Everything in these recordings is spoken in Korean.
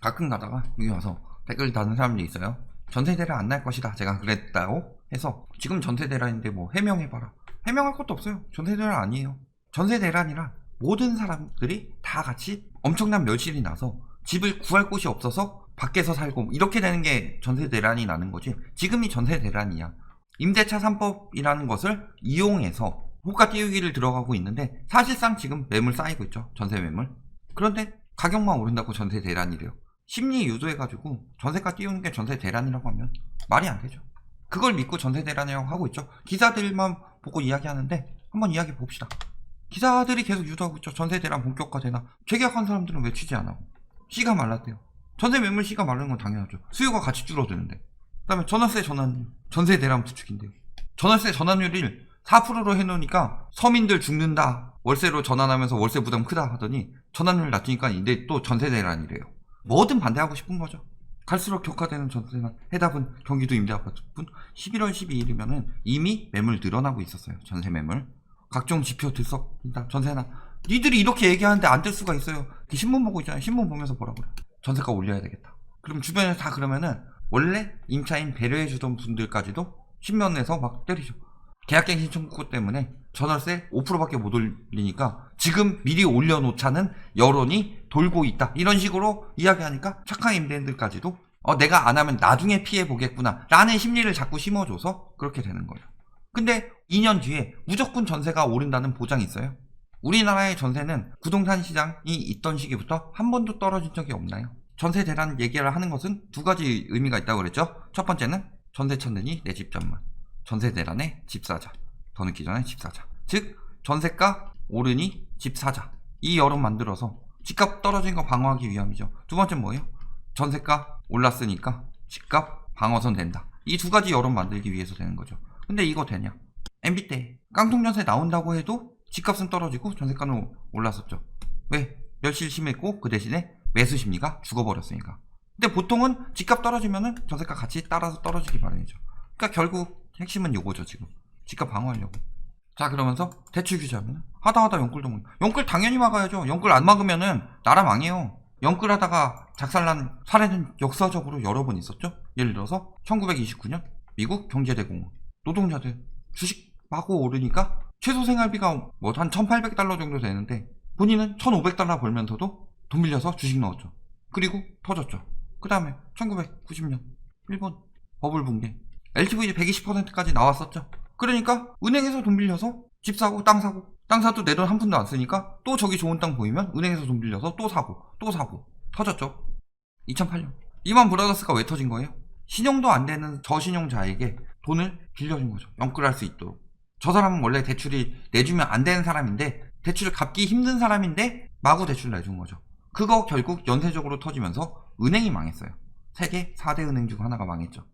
가끔 가다가 여기 와서 댓글 다는 사람들이 있어요. 전세대란 안 날 것이다 제가 그랬다고 해서 지금 전세대란인데 뭐 해명해봐라. 해명할 것도 없어요. 전세대란 아니에요. 전세대란이란 모든 사람들이 다 같이 엄청난 멸실이 나서 집을 구할 곳이 없어서 밖에서 살고 이렇게 되는 게 전세대란이 나는 거지. 지금이 전세대란이야. 임대차 3법이라는 것을 이용해서 호가 띄우기를 들어가고 있는데 사실상 지금 매물 쌓이고 있죠. 전세 매물. 그런데 가격만 오른다고 전세 대란이래요. 심리 유도해가지고 전세가 띄우는 게 전세 대란이라고 하면 말이 안 되죠. 그걸 믿고 전세 대란이라고 하고 있죠. 기사들만 보고 이야기하는데 한번 이야기 봅시다. 기사들이 계속 유도하고 있죠. 전세 대란 본격화되나. 재계약한 사람들은 왜 취재 안 하고. 씨가 말랐대요. 전세 매물 씨가 마르는 건 당연하죠. 수요가 같이 줄어드는데. 그 다음에 전월세 전환율. 전세 대란 부추긴대요. 전월세 전환율을 4%로 해놓으니까 서민들 죽는다. 월세로 전환하면서 월세 부담 크다 하더니 전환율 낮추니까 이제 또 전세 대란이래요. 뭐든 반대하고 싶은 거죠. 갈수록 격화되는 전세난. 해답은 경기도 임대아파트뿐. 11월 12일이면은 이미 매물 늘어나고 있었어요. 전세 매물. 각종 지표 들썩인다. 전세난. 니들이 이렇게 얘기하는데 안 될 수가 있어요. 신문 보고 있잖아요. 신문 보면서 뭐라고 그래. 전세가 올려야 되겠다. 그럼 주변에서 다 그러면은 원래 임차인 배려해주던 분들까지도 신면에서 막 때리죠. 계약갱신 청구 때문에 전월세 5%밖에 못 올리니까 지금 미리 올려놓자는 여론이 돌고 있다. 이런 식으로 이야기하니까 착한 임대인들까지도 내가 안 하면 나중에 피해보겠구나 라는 심리를 자꾸 심어줘서 그렇게 되는 거예요. 근데 2년 뒤에 무조건 전세가 오른다는 보장이 있어요? 우리나라의 전세는 부동산 시장이 있던 시기부터 한 번도 떨어진 적이 없나요? 전세 대란 얘기를 하는 것은 두 가지 의미가 있다고 그랬죠. 첫 번째는 전세 찾느니 내 집 전문. 전세 대란에 집 사자. 더 늦기 전에 집 사자. 즉 전세가 오르니 집 사자. 이 여론 만들어서 집값 떨어진 거 방어하기 위함이죠. 두 번째는 뭐예요? 전세가 올랐으니까 집값 방어선 된다. 이 두 가지 여론 만들기 위해서 되는 거죠. 근데 이거 되냐? MB 때 깡통전세 나온다고 해도 집값은 떨어지고 전세가는 올랐었죠. 왜? 멸실 심했고 그 대신에 매수 심리가 죽어버렸으니까. 근데 보통은 집값 떨어지면은 전세가 같이 따라서 떨어지기 마련이죠. 그러니까 결국 핵심은 요거죠. 지금 집값 방어하려고. 자, 그러면서 대출 규제하면 하다 연끌도 못. 연끌 당연히 막아야죠. 연끌 안 막으면은 나라 망해요. 연끌하다가 작살난 사례는 역사적으로 여러 번 있었죠. 예를 들어서 1929년 미국 경제대공황. 노동자들 주식 마구 오르니까 최소 생활비가 뭐 한 1800달러 정도 되는데 본인은 1500달러 벌면서도 돈 빌려서 주식 넣었죠. 그리고 터졌죠. 그 다음에 1990년 일본 버블 붕괴. LTV 120%까지 나왔었죠. 그러니까 은행에서 돈 빌려서 집 사고 땅 사고 땅 사도 내 돈 한 푼도 안 쓰니까 또 저기 좋은 땅 보이면 은행에서 돈 빌려서 또 사고 터졌죠. 2008년 리만 브라더스가 왜 터진 거예요? 신용도 안 되는 저신용자에게 돈을 빌려준 거죠. 연끌할 수 있도록. 저 사람은 원래 대출이 내주면 안 되는 사람인데 대출을 갚기 힘든 사람인데 마구 대출을 내준 거죠. 그거 결국 연쇄적으로 터지면서 은행이 망했어요. 세계 4대 은행 중 하나가 망했죠.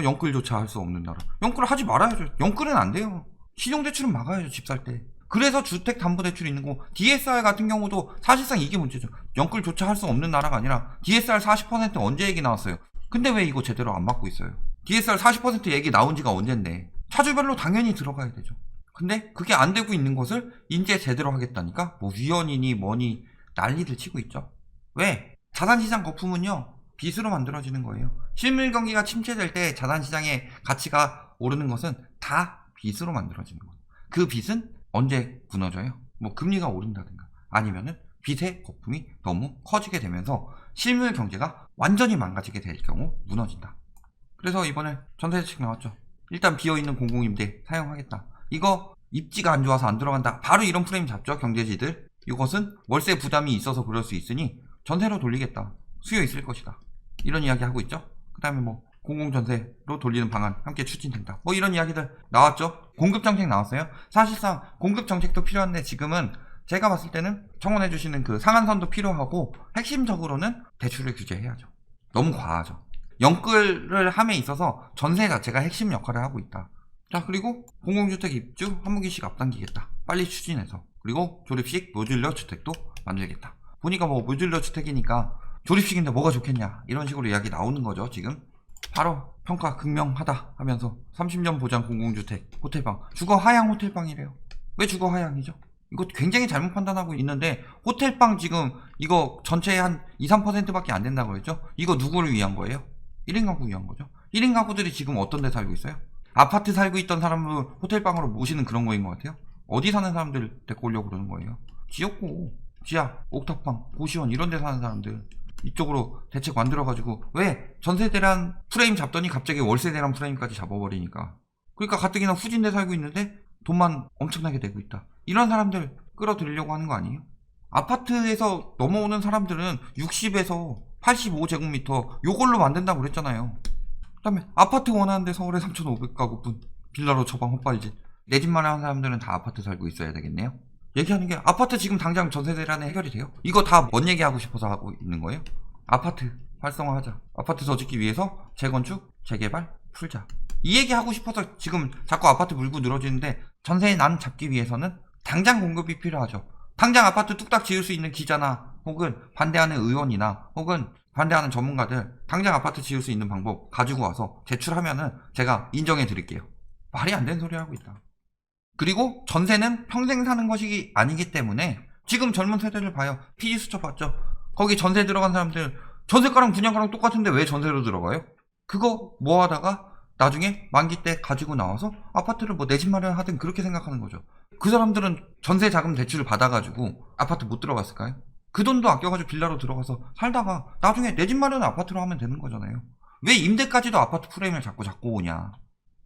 연끌조차 할 수 없는 나라. 연끌을 하지 말아야죠. 연끌은 안 돼요. 신용대출은 막아야죠. 집 살 때. 그래서 주택담보대출이 있는 거. DSR 같은 경우도 사실상 이게 문제죠. 연끌조차 할 수 없는 나라가 아니라 DSR 40% 언제 얘기 나왔어요? 근데 왜 이거 제대로 안 막고 있어요? DSR 40% 얘기 나온 지가 언젠데. 차주별로 당연히 들어가야 되죠. 근데 그게 안 되고 있는 것을 이제 제대로 하겠다니까 뭐 위헌이니 뭐니 난리를 치고 있죠. 왜? 자산시장 거품은요 빚으로 만들어지는 거예요. 실물 경기가 침체될 때 자산시장의 가치가 오르는 것은 다 빚으로 만들어지는 거예요. 그 빚은 언제 무너져요? 뭐 금리가 오른다든가 아니면은 빚의 거품이 너무 커지게 되면서 실물 경제가 완전히 망가지게 될 경우 무너진다. 그래서 이번에 전세대책 나왔죠. 일단 비어있는 공공임대 사용하겠다. 이거 입지가 안 좋아서 안 들어간다. 바로 이런 프레임 잡죠. 경제지들. 이것은 월세 부담이 있어서 그럴 수 있으니 전세로 돌리겠다. 수요 있을 것이다. 이런 이야기 하고 있죠. 그 다음에 뭐 공공전세로 돌리는 방안 함께 추진된다. 뭐 이런 이야기들 나왔죠. 공급정책 나왔어요. 사실상 공급정책도 필요한데 지금은 제가 봤을 때는 청원해주시는 그 상한선도 필요하고 핵심적으로는 대출을 규제해야죠. 너무 과하죠. 연끌을 함에 있어서 전세 자체가 핵심 역할을 하고 있다. 자, 그리고 공공주택 입주 한무기식 앞당기겠다. 빨리 추진해서. 그리고 조립식 모듈러 주택도 만들겠다. 보니까 뭐 모듈러 주택이니까 조립식인데 뭐가 좋겠냐 이런 식으로 이야기 나오는 거죠. 지금 바로 평가 극명하다 하면서 30년 보장 공공주택 호텔방 주거 하향 호텔방이래요. 왜 주거 하향이죠? 이거 굉장히 잘못 판단하고 있는데 호텔방 지금 이거 전체의 한 2, 3%밖에 안 된다고 그랬죠? 이거 누구를 위한 거예요? 1인 가구 위한 거죠. 1인 가구들이 지금 어떤 데 살고 있어요? 아파트 살고 있던 사람을 호텔방으로 모시는 그런 거인 것 같아요. 어디 사는 사람들 데리고 오려고 그러는 거예요? 지역구, 지하, 옥탑방, 고시원 이런 데 사는 사람들 이쪽으로 대책 만들어가지고 왜? 전세대란 프레임 잡더니 갑자기 월세대란 프레임까지 잡아버리니까. 그러니까 가뜩이나 후진대 살고 있는데 돈만 엄청나게 내고 있다. 이런 사람들 끌어들이려고 하는 거 아니에요? 아파트에서 넘어오는 사람들은 60에서 85제곱미터 요걸로 만든다고 그랬잖아요. 그 다음에 아파트 원하는데 서울에 3,500가구뿐 빌라로 처방 헛발질. 내 집 마련한 사람들은 다 아파트 살고 있어야 되겠네요. 얘기하는 게 아파트 지금 당장 전세 대란에 해결이 돼요? 이거 다 뭔 얘기하고 싶어서 하고 있는 거예요? 아파트 활성화하자. 아파트 더 짓기 위해서 재건축, 재개발 풀자. 이 얘기 하고 싶어서 지금 자꾸 아파트 물고 늘어지는데 전세 난 잡기 위해서는 당장 공급이 필요하죠. 당장 아파트 뚝딱 지을 수 있는 기자나 혹은 반대하는 의원이나 혹은 반대하는 전문가들 당장 아파트 지을 수 있는 방법 가지고 와서 제출하면은 제가 인정해 드릴게요. 말이 안 되는 소리 하고 있다. 그리고 전세는 평생 사는 것이 아니기 때문에 지금 젊은 세대를 봐요. 피지 수첩 봤죠? 거기 전세 들어간 사람들 전세가랑 분양가랑 똑같은데 왜 전세로 들어가요? 그거 뭐 하다가 나중에 만기 때 가지고 나와서 아파트를 뭐 내 집 마련하든 그렇게 생각하는 거죠. 그 사람들은 전세 자금 대출을 받아가지고 아파트 못 들어갔을까요? 그 돈도 아껴가지고 빌라로 들어가서 살다가 나중에 내 집 마련을 아파트로 하면 되는 거잖아요. 왜 임대까지도 아파트 프레임을 자꾸 잡고 오냐.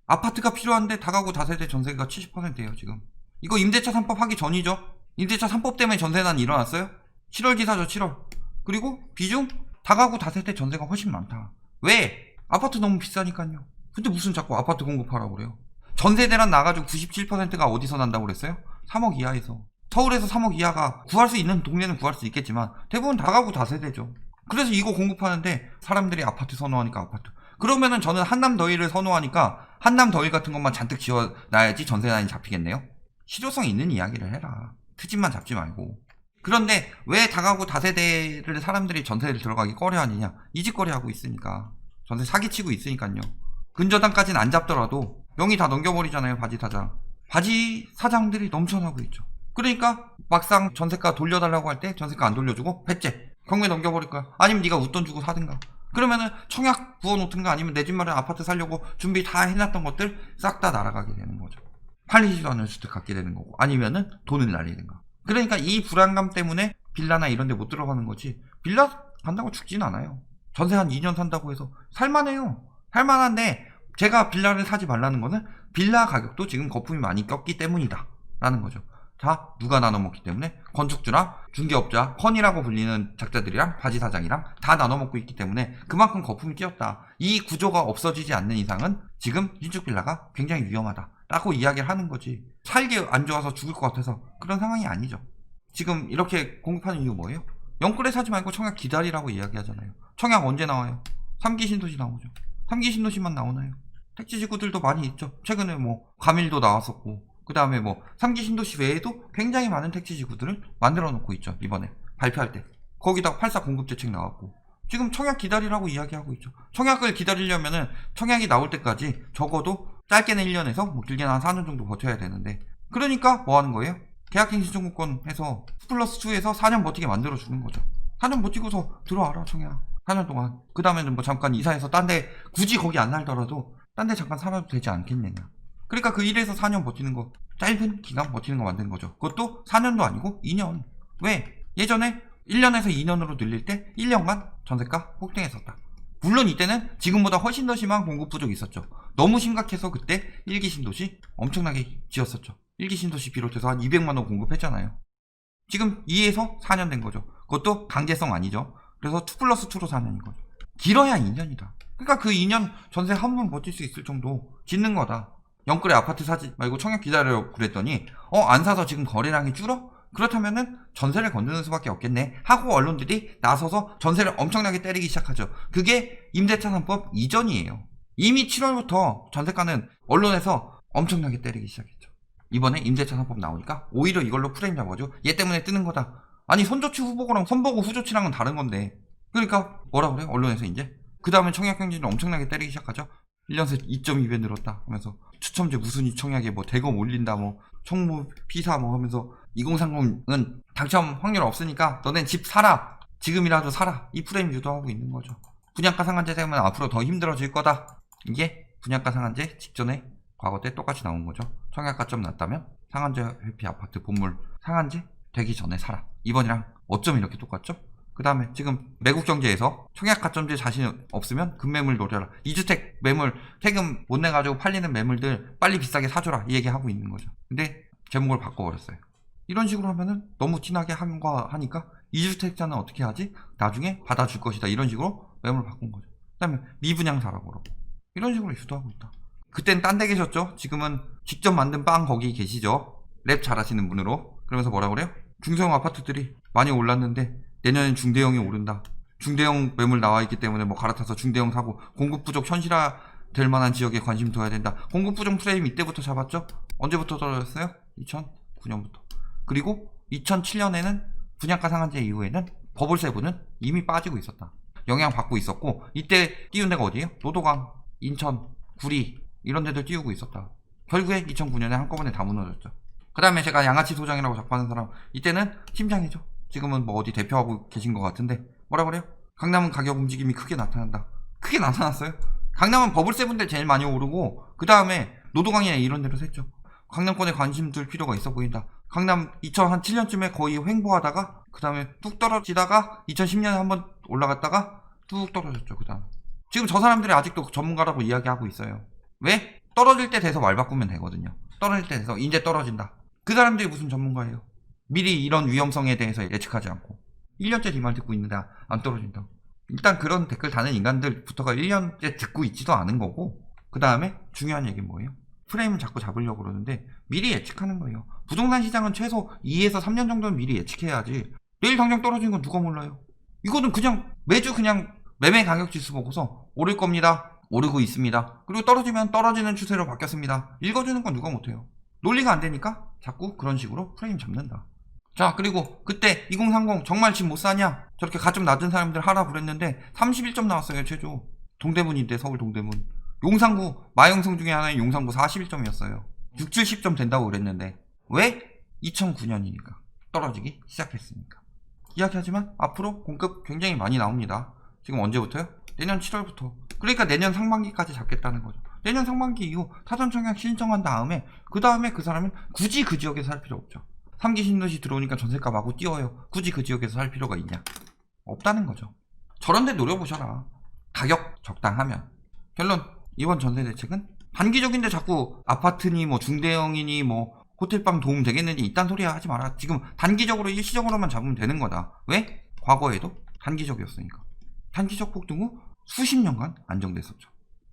아파트가 필요한데 다가구 다세대 전세가 70%예요 지금. 이거 임대차 3법 하기 전이죠. 임대차 3법 때문에 전세난 일어났어요. 7월 기사죠 7월. 그리고 비중 다가구 다세대 전세가 훨씬 많다. 왜? 아파트 너무 비싸니까요. 근데 무슨 자꾸 아파트 공급하라고 그래요. 전세 대란 나가지고 97%가 어디서 난다고 그랬어요? 3억 이하에서. 서울에서 3억 이하가 구할 수 있는 동네는 구할 수 있겠지만 대부분 다가구 다세대죠. 그래서 이거 공급하는데 사람들이 아파트 선호하니까 아파트. 그러면은 저는 한남 더위를 선호하니까 한남 더위 같은 것만 잔뜩 지어놔야지 전세난이 잡히겠네요. 실효성 있는 이야기를 해라. 트집만 잡지 말고. 그런데 왜 다가구 다세대를 사람들이 전세를 들어가기 꺼려하느냐. 이직거리 하고 있으니까. 전세 사기치고 있으니까요. 근저당까지는 안 잡더라도 명의 다 넘겨버리잖아요. 바지 사장. 바지 사장들이 넘쳐나고 있죠. 그러니까 막상 전세가 돌려달라고 할 때 전세가 안 돌려주고 배째 경매 넘겨버릴 거야. 아니면 네가 웃돈 주고 사든가. 그러면은 청약 부어놓든가 아니면 내 집 마련 아파트 살려고 준비 다 해놨던 것들 싹 다 날아가게 되는 거죠. 팔리지도 않을 수도 갖게 되는 거고 아니면은 돈을 날리든가. 그러니까 이 불안감 때문에 빌라나 이런 데 못 들어가는 거지. 빌라 간다고 죽진 않아요. 전세 한 2년 산다고 해서 살만해요. 살만한데 제가 빌라를 사지 말라는 거는 빌라 가격도 지금 거품이 많이 꼈기 때문이다 라는 거죠. 다 누가 나눠먹기 때문에 건축주랑 중개업자, 컨이라고 불리는 작자들이랑 바지 사장이랑 다 나눠먹고 있기 때문에 그만큼 거품이 끼었다. 이 구조가 없어지지 않는 이상은 지금 신축빌라가 굉장히 위험하다 라고 이야기를 하는 거지. 살기 안 좋아서 죽을 것 같아서 그런 상황이 아니죠. 지금 이렇게 공급하는 이유 뭐예요? 영끌에 사지 말고 청약 기다리라고 이야기하잖아요. 청약 언제 나와요? 3기 신도시 나오죠. 3기 신도시만 나오나요? 택지지구들도 많이 있죠. 최근에 뭐 가밀도 나왔었고 그 다음에 뭐 3기 신도시 외에도 굉장히 많은 택지지구들을 만들어 놓고 있죠. 이번에 발표할 때 거기다가 84 공급대책 나왔고 지금 청약 기다리라고 이야기하고 있죠. 청약을 기다리려면은 청약이 나올 때까지 적어도 짧게는 1년에서 뭐 길게는 한 4년 정도 버텨야 되는데 그러니까 뭐 하는 거예요? 계약갱신 청구권 해서 2+2에서 4년 버티게 만들어 주는 거죠. 4년 버티고서 들어와라 청약 4년 동안. 그 다음에는 뭐 잠깐 이사해서 딴 데 굳이 거기 안 살더라도 딴 데 잠깐 살아도 되지 않겠느냐. 그러니까 그 1에서 4년 버티는 거 짧은 기간 버티는 거 만드는 거죠. 그것도 4년도 아니고 2년. 왜? 예전에 1년에서 2년으로 늘릴 때 1년간 전세가 폭등했었다. 물론 이때는 지금보다 훨씬 더 심한 공급 부족이 있었죠. 너무 심각해서 그때 1기 신도시 엄청나게 지었었죠. 1기 신도시 비롯해서 한 200만원 공급했잖아요. 지금 2에서 4년 된 거죠. 그것도 강제성 아니죠. 그래서 2+2로 4년인 거죠. 길어야 2년이다. 그러니까 그 2년 전세 한 번 버틸 수 있을 정도 짓는 거다. 영끌에 아파트 사지 말고 청약 기다려 그랬더니 안 사서 지금 거래량이 줄어? 그렇다면은 전세를 건드는 수밖에 없겠네 하고 언론들이 나서서 전세를 엄청나게 때리기 시작하죠. 그게 임대차 3법 이전이에요. 이미 7월부터 전세가는 언론에서 엄청나게 때리기 시작했죠. 이번에 임대차 3법 나오니까 오히려 이걸로 프레임 잡아가지고 얘 때문에 뜨는 거다. 아니 선조치 후보고랑 선보고 후조치랑은 다른 건데 그러니까 뭐라 그래요 언론에서 이제 그 다음에 청약경진을 엄청나게 때리기 시작하죠. 1년 새 2.2배 늘었다 하면서 추첨제 무순위 청약에 뭐 대검 올린다 뭐 총무 피사 뭐 하면서 2030은 당첨 확률 없으니까 너넨 집 사라, 지금이라도 사라, 이 프레임 유도하고 있는 거죠. 분양가 상한제 되면 앞으로 더 힘들어질 거다. 이게 분양가 상한제 직전에 과거 때 똑같이 나온 거죠. 청약가점 났다면 상한제 회피 아파트 본물 상한제 되기 전에 사라. 이번이랑 어쩜 이렇게 똑같죠? 그 다음에 지금 매국경제에서 청약가점제 자신 없으면 급매물 노려라. 2주택 매물 세금 못 내가지고 팔리는 매물들 빨리 비싸게 사줘라. 이 얘기하고 있는 거죠. 근데 제목을 바꿔버렸어요. 이런 식으로 하면은 너무 티나게 한 거 하니까 2주택자는 어떻게 하지? 나중에 받아줄 것이다. 이런 식으로 매물 바꾼 거죠. 그 다음에 미분양 사라고 그러고 이런 식으로 유도하고 있다. 그땐 딴 데 계셨죠? 지금은 직접 만든 빵 거기 계시죠? 랩 잘하시는 분으로. 그러면서 뭐라 그래요? 중소형 아파트들이 많이 올랐는데 내년엔 중대형이 오른다. 중대형 매물 나와 있기 때문에 뭐 갈아타서 중대형 사고 공급 부족 현실화 될 만한 지역에 관심 둬야 된다. 공급 부족 프레임 이때부터 잡았죠? 언제부터 떨어졌어요? 2009년부터. 그리고 2007년에는 분양가 상한제 이후에는 버블세븐은 이미 빠지고 있었다. 영향받고 있었고 이때 띄운 데가 어디예요? 노도강, 인천, 구리 이런 데들 띄우고 있었다. 결국에 2009년에 한꺼번에 다 무너졌죠. 그 다음에 제가 양아치 소장이라고 자꾸 하는 사람 이때는 팀장이죠. 지금은 뭐 어디 대표하고 계신 것 같은데 뭐라 그래요? 강남은 가격 움직임이 크게 나타난다. 크게 나타났어요. 강남은 버블세븐 때 제일 많이 오르고 그 다음에 노도강이나 이런 데로 샜죠. 강남권에 관심 둘 필요가 있어 보인다. 강남 2007년쯤에 거의 횡보하다가 그 다음에 뚝 떨어지다가 2010년에 한번 올라갔다가 뚝 떨어졌죠. 그 다음 지금 저 사람들이 아직도 전문가라고 이야기하고 있어요. 왜? 떨어질 때 돼서 말 바꾸면 되거든요. 떨어질 때 돼서 이제 떨어진다. 그 사람들이 무슨 전문가예요? 미리 이런 위험성에 대해서 예측하지 않고 1년째 이 말 듣고 있는데 안 떨어진다고. 일단 그런 댓글 다는 인간들부터가 1년째 듣고 있지도 않은 거고 그 다음에 중요한 얘기는 뭐예요? 프레임을 자꾸 잡으려고 그러는데 미리 예측하는 거예요. 부동산 시장은 최소 2에서 3년 정도는 미리 예측해야지. 내일 당장 떨어지는 건 누가 몰라요? 이거는 그냥 매주 그냥 매매 가격 지수 보고서 오를 겁니다. 오르고 있습니다. 그리고 떨어지면 떨어지는 추세로 바뀌었습니다. 읽어주는 건 누가 못해요. 논리가 안 되니까 자꾸 그런 식으로 프레임 잡는다. 자, 그리고 그때 2030 정말 집 못 사냐? 저렇게 가점 낮은 사람들 하라 그랬는데 31점 나왔어요. 최저. 동대문인데 서울 동대문. 용산구 마영성 중에 하나인 용산구 41점이었어요. 6, 70점 된다고 그랬는데 왜? 2009년이니까 떨어지기 시작했으니까. 이야기하지만 앞으로 공급 굉장히 많이 나옵니다. 지금 언제부터요? 내년 7월부터. 그러니까 내년 상반기까지 잡겠다는 거죠. 내년 상반기 이후 타전청약 신청한 다음에 그 사람은 굳이 그 지역에서 살 필요 없죠. 3기 신도시 들어오니까 전세가 마구 뛰어요. 굳이 그 지역에서 살 필요가 있냐? 없다는 거죠. 저런 데 노려보셔라. 가격 적당하면. 결론, 이번 전세 대책은 단기적인데 자꾸 아파트니 뭐 중대형이니 뭐 호텔방 도움 되겠느니 이딴 소리 하지 마라. 지금 단기적으로 일시적으로만 잡으면 되는 거다. 왜? 과거에도 단기적이었으니까. 단기적 폭등 후 수십 년간 안정됐었죠.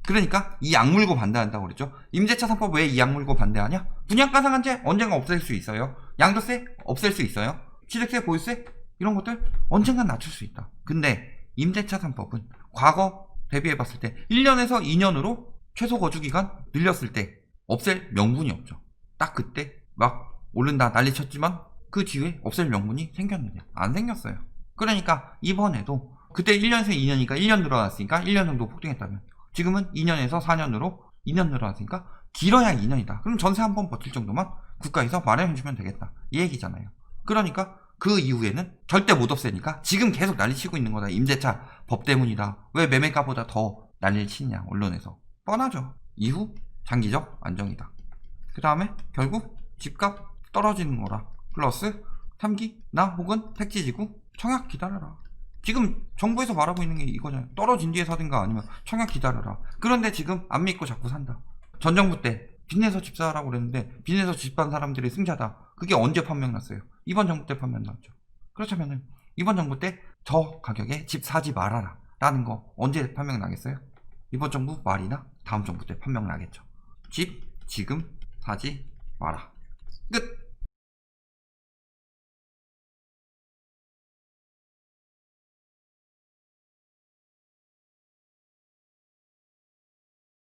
그러니까 이 악물고 반대한다고 그랬죠. 임대차 3법 왜 이 악물고 반대하냐? 분양가 상한제 언젠가 없앨 수 있어요. 양도세 없앨 수 있어요. 취득세, 보유세 이런 것들 언젠간 낮출 수 있다. 근데 임대차 3법은 과거 대비해봤을 때 1년에서 2년으로 최소 거주기간 늘렸을 때 없앨 명분이 없죠. 딱 그때 막 오른다 난리 쳤지만 그 뒤에 없앨 명분이 생겼느냐? 안 생겼어요. 그러니까 이번에도 그때 1년에서 2년이니까 1년 늘어났으니까 1년 정도 폭등했다면 지금은 2년에서 4년으로 2년 늘어났으니까 길어야 2년이다. 그럼 전세 한 번 버틸 정도만 국가에서 마련해주면 되겠다. 이 얘기잖아요. 그러니까 그 이후에는 절대 못 없애니까 지금 계속 난리치고 있는 거다. 임대차 법 때문이다. 왜 매매가보다 더 난리를 치냐 언론에서. 뻔하죠. 이후 장기적 안정이다. 그 다음에 결국 집값 떨어지는 거라. 플러스 3기나 혹은 택지지구 청약 기다려라. 지금 정부에서 말하고 있는 게 이거잖아요. 떨어진 뒤에 사든가 아니면 청약 기다려라. 그런데 지금 안 믿고 자꾸 산다. 전 정부 때 빚내서 집 사라고 그랬는데 빚내서 집 산 사람들이 승자다. 그게 언제 판명 났어요? 이번 정부 때 판명 났죠. 그렇다면은 이번 정부 때 저 가격에 집 사지 말아라 라는 거 언제 판명 나겠어요? 이번 정부 말이나 다음 정부 때 판명 나겠죠. 집 지금 사지 마라. 끝.